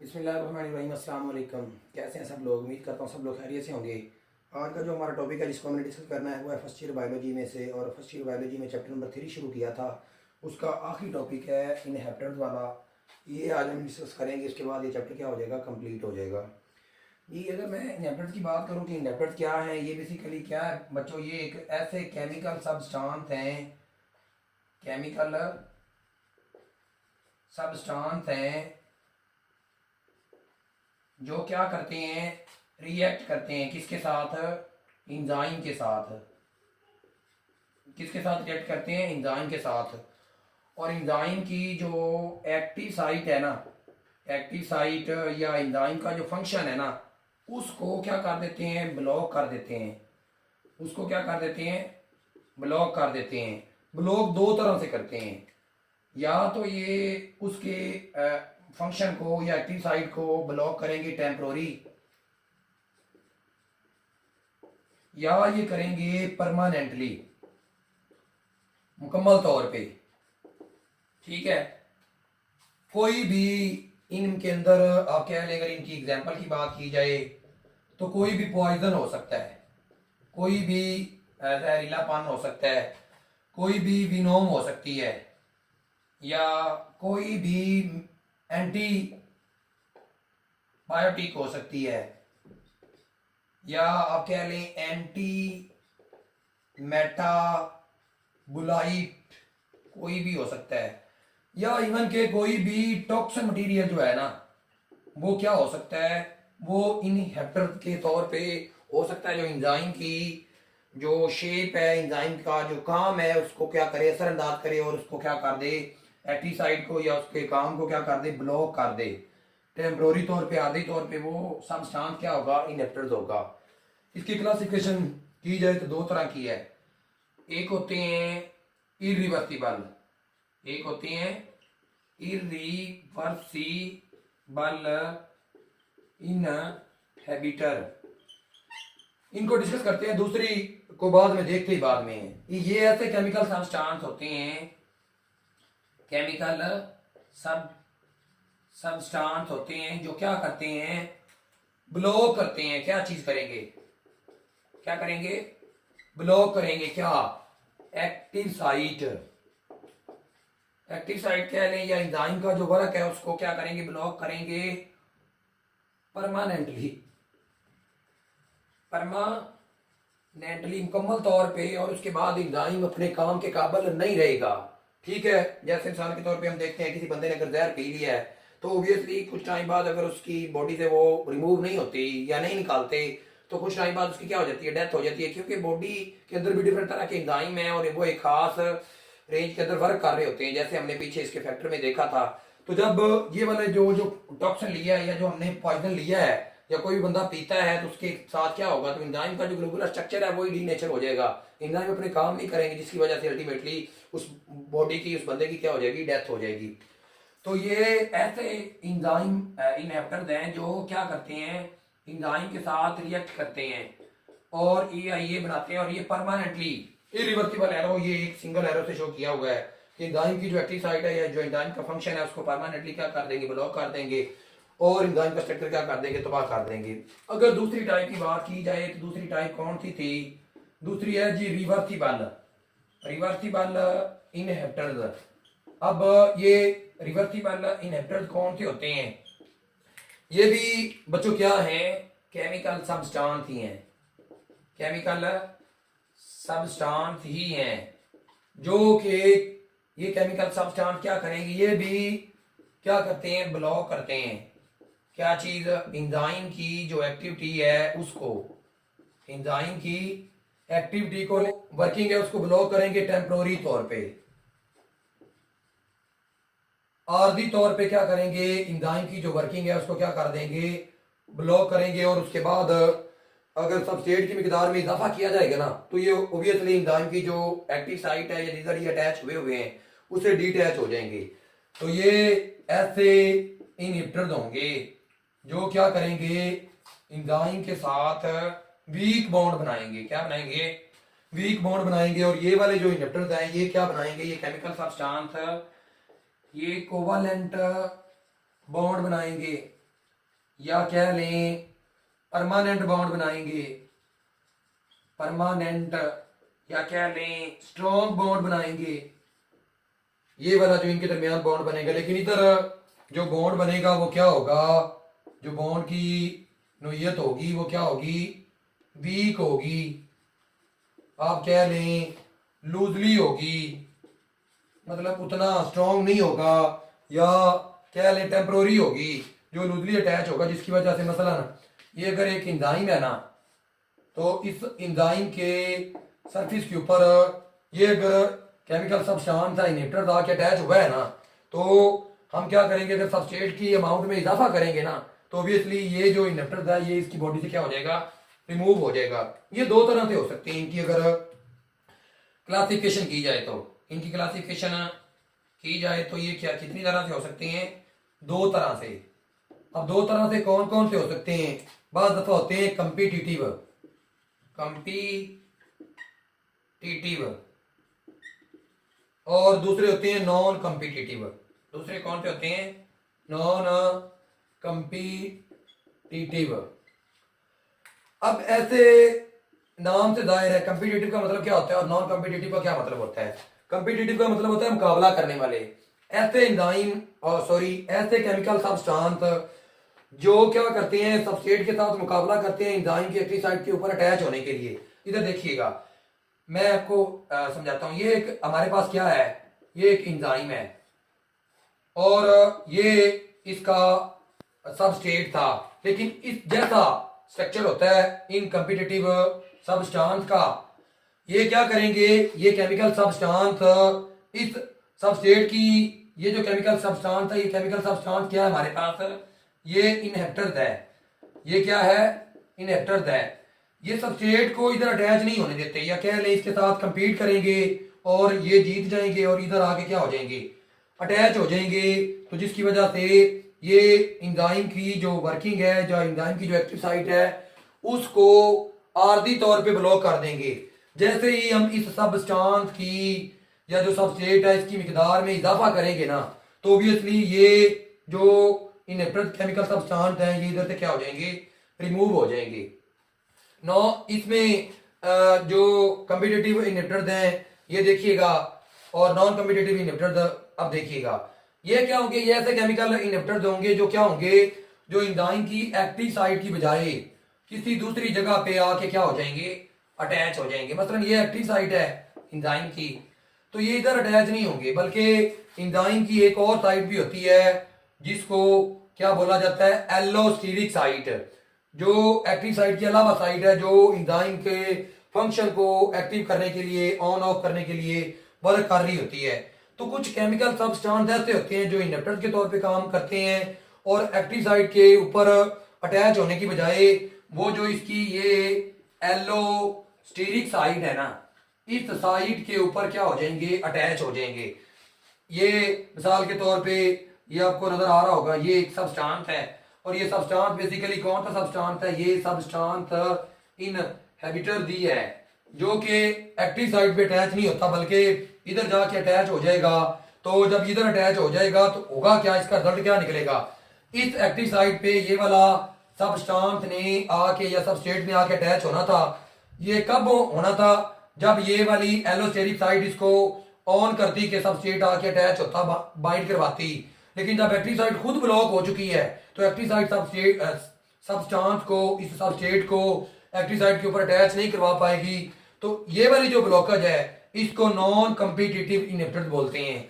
बिस्मिल्लाहिर्रहमानिर्रहीम। अस्सलाम वालेकुम। कैसे हैं सब लोग? उम्मीद करता हूँ सब लोग खैरियत से होंगे। आज का जो हमारा टॉपिक है जिसको हमने डिस्कस करना है वो है फर्स्ट ईयर बायोलॉजी में से, और फर्स्ट ईयर बायोलॉजी में चैप्टर नंबर 3 शुरू किया था, उसका आखिरी टॉपिक है इनहेबिटेंट्स वाला। ये आज हम डिस्कस करेंगे, इसके बाद ये चैप्टर क्या हो जाएगा, कंप्लीट हो जाएगा। जी, अगर मैं इनहेबिटेंट्स की बात करूँ कि इनहेबिटेंट्स क्या है, ये बेसिकली क्या है बच्चों, ये एक ऐसे केमिकल सब्सटेंस हैं, केमिकल सब्सटेंस हैं जो क्या करते हैं, रिएक्ट करते हैं किसके साथ, एंजाइम के साथ। किसके साथ रिएक्ट करते हैं? एंजाइम के साथ। और एंजाइम की जो एक्टिव साइट है ना, एक्टिव साइट या एंजाइम का जो फंक्शन है ना, उसको क्या कर देते हैं, ब्लॉक कर देते हैं। उसको क्या कर देते हैं, ब्लॉक कर देते हैं। ब्लॉक दो तरह से करते हैं, या तो ये उसके फंक्शन को या एक्टिव साइट को ब्लॉक करेंगे टेम्पोररी, या ये करेंगे परमानेंटली, मुकम्मल तौर पे। ठीक है, कोई भी इनके अंदर आप कह लें, अगर इनकी एग्जांपल की बात की जाए तो कोई भी पॉइजन हो सकता है, कोई भी जहरीलापन हो सकता है, कोई भी विनोम हो सकती है, या कोई भी एंटी बायोटिक हो सकती है, या आप कह लें एंटी मेटाबोलाइट कोई भी हो सकता है, या इवन के कोई भी टॉक्सिक मटेरियल जो है ना, वो क्या हो सकता है, वो इनहिबिटर के तौर पे हो सकता है। जो एंजाइम की जो शेप है, एंजाइम का जो काम है, उसको क्या करे, असरअंदाज करे, और उसको क्या कर दे, एक्टिव साइट को या उसके काम को क्या कर दे, ब्लॉक कर दे टेम्प्रोरी तौर पे, आधी तौर पे। वो सब्सटेंस क्या होगा, इनहिबिटर्स होगा। इसकी क्लासिफिकेशन की जाए तो दो तरह की है। एक होते हैं इरिवर्सिबल, एक होते हैं इरिवर्सिबल इनहिबिटर। इनको डिस्कस करते हैं, दूसरी को बाद में देखते ही बाद में। ये ऐसे केमिकल सब्सटेंस होते हैं, केमिकल सब्सटेंस होते हैं जो क्या करते हैं, ब्लॉक करते हैं। क्या चीज करेंगे, क्या करेंगे, ब्लॉक करेंगे। क्या? एक्टिव साइट, एक्टिव साइट कह लें, या एंजाइम का जो वर्क है उसको क्या करेंगे, ब्लॉक करेंगे परमानेंटली, परमानेंटली मुकम्मल तौर पे। और उसके बाद एंजाइम अपने काम के काबिल नहीं रहेगा। ठीक है, जैसे इंसान के तौर पे हम देखते हैं, किसी बंदे ने अगर जहर पी लिया है तो ऑब्वियसली कुछ टाइम बाद अगर उसकी बॉडी से वो रिमूव नहीं होती या नहीं निकालते तो कुछ टाइम बाद उसकी क्या हो जाती है, डेथ हो जाती है। क्योंकि बॉडी के अंदर भी डिफरेंट तरह के एंजाइम है और वो एक खास रेंज के अंदर वर्क कर रहे होते हैं, जैसे हमने पीछे इसके फैक्टर में देखा था। तो जब ये वाले जो जो टॉक्सिन लिया है या जो हमने पॉइजन लिया है या कोई भी बंदा पीता है तो उसके साथ क्या होगा, तो एंजाइम का जो ग्लोबुलर स्ट्रक्चर है वही डीनेचर हो जाएगा। एंजाइम अपने काम नहीं करेंगे, जिसकी वजह से अल्टीमेटली उस बॉडी की, उस बंदे की क्या हो जाएगी, डेथ हो जाएगी। तो ये ऐसे एंजाइम इनहिबिटर्स हैं जो क्या करते हैं, एंजाइम के साथ रिएक्ट करते हैं और ये बनाते हैं, और ये परमानेंटली इरिवर्सिबल एरो, ये एक सिंगल एरो से शो किया हुआ है कि एंजाइम की जो एक्टिव साइट है या जो एंजाइम का फंक्शन है उसको परमानेंटली क्या कर देंगे, ब्लॉक कर देंगे, और एंजाइम का स्ट्रक्चर क्या कर देंगे, तबाह कर देंगे। अगर दूसरी टाइप की बात की जाए तो दूसरी टाइप कौन सी थी? दूसरी है जी रिवर्सिबल, रिवर्सिबल इनहिबिटर्स। अब ये रिवर्सिबल इनहिबिटर्स कौन से होते हैं? ये भी बच्चों क्या है, केमिकल सब्सटेंस ही हैं, केमिकल सब्सटेंस ही हैं जो कि ये केमिकल सब्सटेंस क्या करेंगे, ये भी क्या करते हैं, ब्लॉक करते हैं। क्या चीज? एंजाइम की जो एक्टिविटी है उसको, एंजाइम की एक्टिविटी को, वर्किंग है उसको ब्लॉक करेंगे टेम्पोररी तौर पे। आर्धी तौर पे क्या करेंगे, एंजाइम की जो वर्किंग है उसको क्या कर देंगे, ब्लॉक करेंगे। और उसके बाद अगर सबस्ट्रेट की मिकदार में इजाफा किया जाएगा ना तो ये ओबियसली एंजाइम की जो एक्टिव साइट है या जिधर ये अटैच हुए हुए हैं उसे डिटैच हो जाएंगे। तो ये ऐसे इनहिबिटर्स होंगे जो क्या करेंगे, एंजाइम के साथ वीक बॉन्ड बनाएंगे। क्या बनाएंगे? वीक बॉन्ड बनाएंगे। और ये वाले जो इनहिबिटर्स हैं ये क्या बनाएंगे, ये केमिकल सब्सटेंस ये कोवालेंट बॉन्ड बनाएंगे या कह लें परमानेंट बॉन्ड बनाएंगे, परमानेंट, या कह लें स्ट्रॉन्ग बॉन्ड बनाएंगे, ये वाला जो इनके दरमियान बॉन्ड बनेगा। लेकिन इधर जो बॉन्ड बनेगा वो क्या होगा, जो बॉन्ड की नोयत होगी वो क्या होगी, वीक होगी, आप कह लें लूजली होगी, मतलब उतना स्ट्रॉन्ग नहीं होगा, या कह लें टेम्प्रोरी होगी, जो लूजली अटैच होगा, जिसकी वजह से मसलन ये अगर एक एंजाइम है ना, तो इस एंजाइम के सरफेस के ऊपर ये अगर केमिकल सब्सटेंस या इनहिबिटर आके अटैच हुआ है ना, तो हम क्या करेंगे, अगर सबस्ट्रेट की अमाउंट में इजाफा करेंगे ना, तो ऑब्वियसली ये जो इनहिबिटर है ये इसकी बॉडी से क्या हो जाएगा, रिमूव हो जाएगा। ये दो तरह से हो सकती है इनकी अगर क्लासिफिकेशन की जाए तो, इनकी क्लासिफिकेशन की जाए तो ये क्या कितनी तरह से हो सकती हैं, दो तरह से। अब दो तरह से कौन कौन से हो सकते हैं, बाज़ दफा होते हैं कंपीटिटिव, कंपीटिटिव, और दूसरे होते हैं नॉन कंपीटिटिव। दूसरे कौन से होते हैं, नॉन कंपीटिटिव। अब ऐसे नाम से जाहिर है कंपीटिटिव का मतलब क्या होता है और नॉन कंपीटिटिव का क्या मतलब होता है। कंपीटिटिव का मतलब होता है मुकाबला करने वाले, ऐसे एंजाइम और सॉरी ऐसे केमिकल सब्सटेंस जो क्या करते हैं, सबस्ट्रेट के साथ मुकाबला करते हैं एंजाइम के एक्टिव साइट के ऊपर अटैच होने के लिए। इधर देखिएगा, मैं आपको समझाता हूं। ये एक हमारे पास क्या है, ये एक एंजाइम है और ये इसका सबस्ट्रेट था, लेकिन इस जैसा स्ट्रक्चर होता है इन कंपीटिटिव सब्सटेंस का, ये क्या करेंगे, ये केमिकल सब्सटेंस इस सबस्ट्रेट की, ये जो केमिकल सब्सटेंस है, ये केमिकल सब्सटेंस क्या है हमारे पास, ये इनहिबिटर है। ये क्या है, इनहिबिटर है। ये सबस्ट्रेट को इधर अटैच नहीं होने देते, या कह लें इसके साथ कंपीट करेंगे और ये जीत जाएंगे और इधर आके क्या हो जाएंगे, अटैच हो जाएंगे। तो जिसकी वजह से ये एंजाइम की जो वर्किंग है, जो एंजाइम की जो एक्टिव साइट है, उसको आर्जी तौर पे ब्लॉक कर देंगे। जैसे ही हम इस सब्सटेंस की या जो सबस्ट्रेट है इसकी मिकदार में इजाफा करेंगे ना, तो ऑब्वियसली ये जो इनहिबिटर केमिकल सब्सटेंस हैं ये इधर से क्या हो जाएंगे, रिमूव हो जाएंगे। नो इसमें जो कम्पिटिटिव इनहिबिटर हैं ये देखिएगा, और नॉन कम्पिटिटिव इनहिबिटर अब देखिएगा, ये क्या होंगे, ये ऐसे केमिकल इनहिबिटर होंगे जो क्या होंगे, जो एंजाइम की एक्टिव साइट की बजाय किसी दूसरी जगह पे आके क्या हो जाएंगे, अटैच हो जाएंगे। मतलब ये एक्टिव साइट है एंजाइम की, तो ये इधर अटैच नहीं होंगे, बल्कि एंजाइम की एक और साइट भी होती है जिसको क्या बोला जाता है, एलोस्टेरिक साइट, जो एक्टिव साइट के अलावा साइट है जो एंजाइम के फंक्शन को एक्टिव करने के लिए, ऑन ऑफ करने के लिए वर्क कर रही होती है। तो कुछ केमिकल सब्सटेंस ऐसे होते हैं जो इनहिबिटर के तौर पे काम करते हैं और एक्टिव साइट के ऊपर अटैच होने की बजाय वो जो इसकी ये एलोस्टेरिक साइट है ना, इस साइट के ऊपर क्या हो जाएंगे, अटैच हो जाएंगे। ये मिसाल के तौर पे ये आपको नजर आ रहा होगा, ये एक सब्सटेंस है और ये सब्सटेंस बेसिकली कौन सा सब्सटेंस है, ये सब्सटेंस इनहिबिटर दी है जो कि एक्टिव साइट पे अटैच नहीं होता बल्कि इधर जाके अटैच हो जाएगा। तो जब इधर अटैच हो जाएगा तो होगा क्या, इसका रिजल्ट क्या निकलेगा, इस एक्टिव साइट पे ये वाला सब्सटेंस ने आके या सबस्ट्रेट ने आके अटैच होना था। ये कब होना था, जब ये वाली एलोस्टेरिक साइट इसको ऑन करती कि सबस्ट्रेट आके अटैच होता, बाइंड करवाती। लेकिन जब एक्टिव साइट खुद ब्लॉक हो चुकी है तो एक्टिव साइट सब्सटेंस को, इस सबस्ट्रेट को एक्टिव साइट के ऊपर अटैच नहीं करवा पाएगी। तो ये वाली जो ब्लॉकेज है इसको नॉन कम्पिटिटिव इनहिबिटर बोलते हैं।